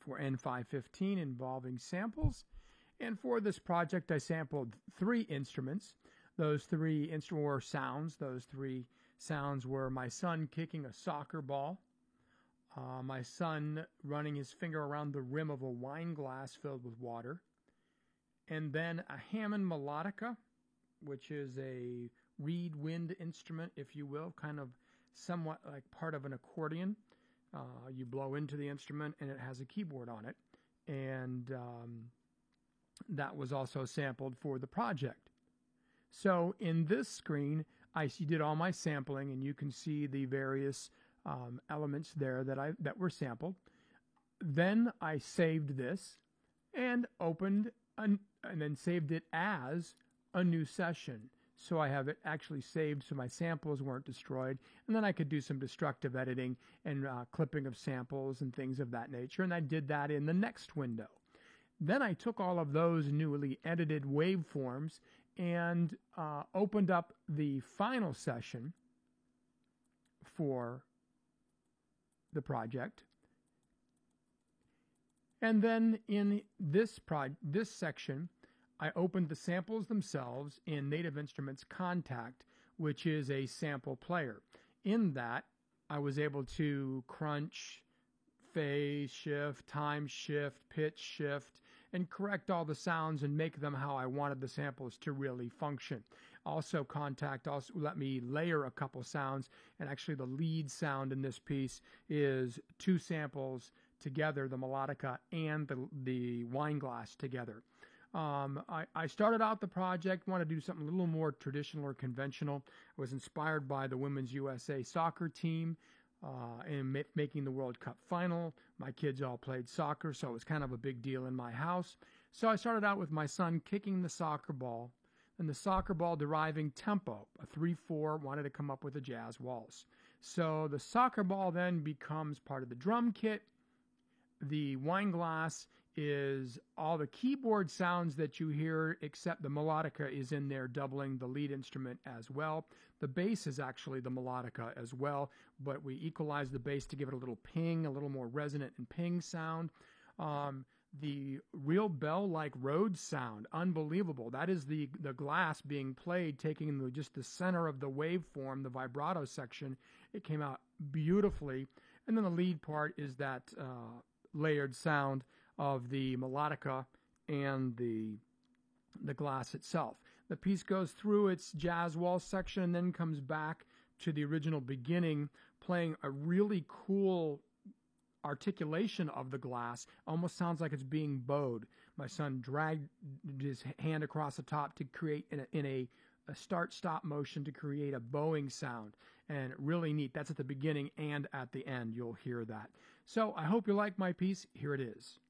for N515 involving samples. And for this project, I sampled 3 instruments. Those 3 instruments were sounds. Those 3 sounds were my son kicking a soccer ball, my son running his finger around the rim of a wine glass filled with water, and then a Hammond melodica, which is a reed wind instrument, if you will, kind of somewhat like part of an accordion. You blow into the instrument and it has a keyboard on it. And that was also sampled for the project. So in this screen, I did all my sampling, and you can see the various elements there that were sampled. Then I saved this and opened and then saved it as a new session. So I have it actually saved so my samples weren't destroyed. And then I could do some destructive editing and clipping of samples and things of that nature. And I did that in the next window. Then I took all of those newly edited waveforms and opened up the final session for the project. And then in this section, I opened the samples themselves in Native Instruments Kontakt, which is a sample player. In that, I was able to crunch, phase shift, time shift, pitch shift, and correct all the sounds and make them how I wanted the samples to really function. Also, Kontakt also let me layer a couple sounds, and actually the lead sound in this piece is 2 samples together, the melodica and the wine glass together. I started out the project, wanted to do something a little more traditional or conventional. I was inspired by the Women's USA soccer team and making the World Cup final. My kids all played soccer, so it was kind of a big deal in my house. So I started out with my son kicking the soccer ball, and the soccer ball deriving tempo, a 3/4, wanted to come up with a jazz waltz. So the soccer ball then becomes part of the drum kit. The wine glass is all the keyboard sounds that you hear, except the melodica is in there doubling the lead instrument as well. The bass is actually the melodica as well, but we equalize the bass to give it a little ping, a little more resonant and ping sound. The real bell-like Rhodes sound, unbelievable. That is the glass being played, taking just the center of the waveform, the vibrato section. It came out beautifully. And then the lead part is that layered sound of the melodica and the glass itself. The piece goes through its jazz waltz section and then comes back to the original beginning, playing a really cool articulation of the glass. Almost sounds like it's being bowed. My son dragged his hand across the top to create in a start-stop motion to create a bowing sound, and really neat. That's at the beginning and at the end. You'll hear that. So I hope you like my piece. Here it is.